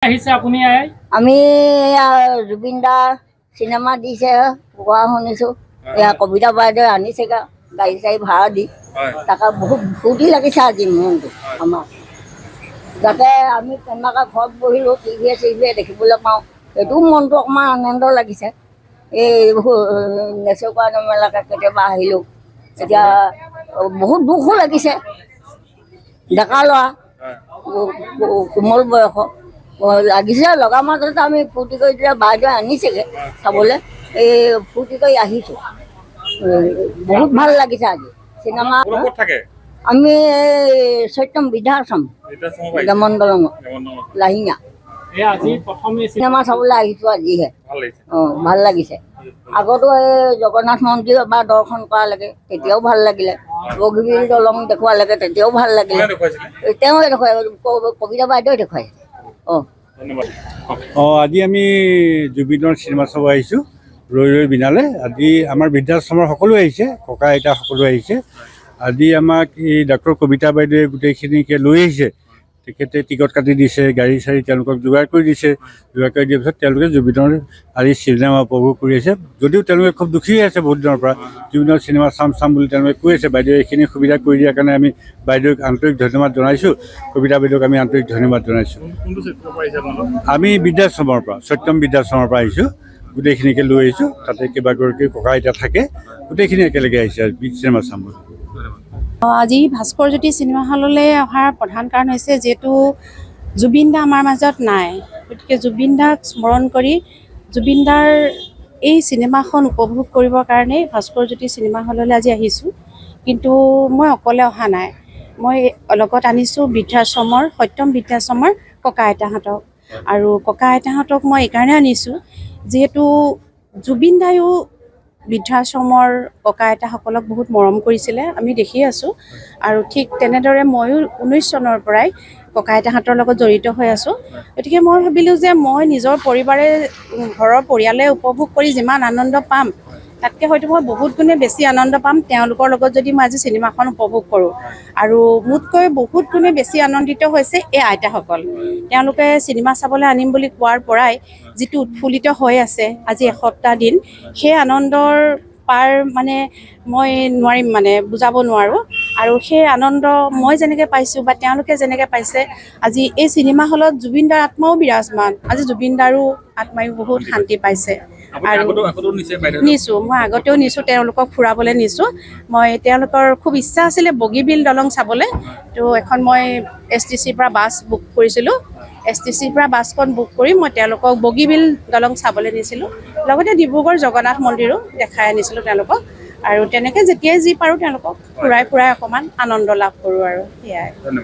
আমি জুবিন দা চিনেমা দিছে কোৱা শুনিছোঁ। এয়া কবিতা বাইদেউ আনিছেগৈ গাড়ী চাড়ী ভাড়া দি, তাকে বহুত ফূৰ্তি লাগিছে আজি মনটো আমাৰ। যাতে আমি তেনেকৈ ঘৰত বহিলোঁ টিভিয়ে চিভিয়ে দেখিবলৈ পাওঁ, সেইটোও মনটো অকণমান আনন্দ লাগিছে। এই নেচুকা নেমেলাকৈ কেতিয়াবা আহিলোঁ, এতিয়া বহুত দুখো লাগিছে। ডেকা ল'ৰা, কোমল বয়স লাগিছে, লগা মাজতে আমি ফূৰ্তি কৰি দিলে বাইদেৱে আনিছেগৈ চাবলৈ, এই ফূৰ্তি কৰি আহিছোঁ। বহুত ভাল লাগিছে আজি চিনেমা। আমি এই সত্যম বৃদ্ধাশ্ৰম ডেমন দলঙত লাহিঙা চিনেমা চাবলৈ আহিছোঁ আজিহে। অঁ, ভাল লাগিছে। আগতো এই জগন্নাথ মন্দিৰ এবাৰ দৰ্শন কৰালৈকে তেতিয়াও ভাল লাগিলে, বগীবিল দলং দেখুৱালৈকে তেতিয়াও ভাল লাগিলে। তেওঁৱে দেখুৱাই, কবিতা বাইদেৱে দেখুৱাইছে। আজি আমি জুবিনৰ চিনেমা চাব আহিছোঁ ৰৈ ৰৈ বিনালে। আজি আমাৰ বৃদ্ধাশ্ৰমৰ সকলো আহিছে, ককা আইতা সকলো আহিছে। আজি আমাক এই ডক্টৰ কবিতা বাইদেৱে গোটেইখিনিকে লৈ আহিছে। তেখেতে টিকট কাটি দিছে, গাড়ী চাড়ী তেওঁলোকক যোগাৰ কৰি দিছে। যোগাৰ কৰি দিয়াৰ পিছত তেওঁলোকে জুবিনৰ আজি চিনেমা উপভোগ কৰি আছে। যদিও তেওঁলোকে খুব দুখী হৈ আছে বহুত দিনৰ পৰা, জুবিনৰ চিনেমা চাম বুলি তেওঁলোকে কৈ আছে। বাইদেৱে এইখিনি সুবিধা কৰি দিয়াৰ কাৰণে আমি বাইদেউক আন্তৰিক ধন্যবাদ জনাইছোঁ, কবিতা বাইদেউক আমি আন্তৰিক ধন্যবাদ জনাইছোঁ। আমি বৃদ্ধাশ্ৰমৰ পৰা, সত্যম বৃদ্ধাশ্ৰমৰ পৰা আহিছোঁ। গোটেইখিনিকে লৈ আহিছোঁ, তাতে কেইবাগৰাকী ককা আইতা থাকে, গোটেইখিনি একেলগে আহিছে চিনেমা চাম বুলি। আজি ভাস্কৰ জ্যোতি চিনেমা হললৈ অহাৰ প্ৰধান কাৰণ হৈছে যিহেতু জুবিন দা আমাৰ মাজত নাই, গতিকে জুবিন দাক স্মৰণ কৰি জুবিন দাৰ এই চিনেমাখন উপভোগ কৰিবৰ কাৰণে ভাস্কৰ জ্যোতি চিনেমা হললৈ আজি আহিছোঁ। কিন্তু মই অকলে অহা নাই, মই লগত আনিছোঁ বৃদ্ধাশ্ৰমৰ সত্যম বৃদ্ধাশ্ৰমৰ ককা আইতাহঁতক। আৰু ককা আইতাহঁতক মই এইকাৰণে আনিছোঁ যিহেতু জুবিন দায়ো বৃদ্ধাশ্ৰমৰ ককা আইতাসকলক বহুত মৰম কৰিছিলে, আমি দেখি আছোঁ। আৰু ঠিক তেনেদৰে ময়ো 19 চনৰ পৰাই ককা আইতাহঁতৰ লগত জড়িত হৈ আছোঁ। গতিকে মই ভাবিলোঁ যে মই নিজৰ ঘৰৰ পৰিয়ালে উপভোগ কৰি যিমান আনন্দ পাম, তাতকৈ হয়তো মই বহুত গুণে বেছি আনন্দ পাম তেওঁলোকৰ লগত যদি মই আজি চিনেমাখন উপভোগ কৰোঁ। আৰু মোতকৈ বহুত গুণে বেছি আনন্দিত হৈছে এই আইতাসকল। তেওঁলোকে চিনেমা চাবলৈ আনিম বুলি কোৱাৰ পৰাই যিটো উৎফুল্লিত হৈ আছে আজি এসপ্তাহ দিন, সেই আনন্দৰ পাৰ মানে মই নোৱাৰিম, মানে বুজাব নোৱাৰোঁ। আৰু সেই আনন্দ মই যেনেকৈ পাইছোঁ বা তেওঁলোকে যেনেকৈ পাইছে, আজি এই চিনেমা হলত জুবিন দাৰ আত্মাও বিৰাজমান। আজি জুবিন দাৰো আত্মায়ো বহুত শান্তি পাইছে। আৰু নিছোঁ, মই আগতেও নিছোঁ, তেওঁলোকক ফুৰাবলৈ নিছোঁ। মই তেওঁলোকৰ খুব ইচ্ছা আছিলে বগীবিল দলং চাবলৈ, তো এখন মই STCৰ পৰা বাছ বুক কৰিছিলোঁ। STCৰ পৰা বাছখন বুক কৰি মই তেওঁলোকক বগীবিল দলং চাবলৈ নিছিলোঁ, লগতে ডিব্ৰুগড় জগন্নাথ মন্দিৰো দেখাই আনিছিলোঁ তেওঁলোকক। আৰু তেনেকৈ যেতিয়াই যি পাৰোঁ তেওঁলোকক ফুৰাই অকণমান আনন্দ লাভ কৰোঁ আৰু সেয়াই।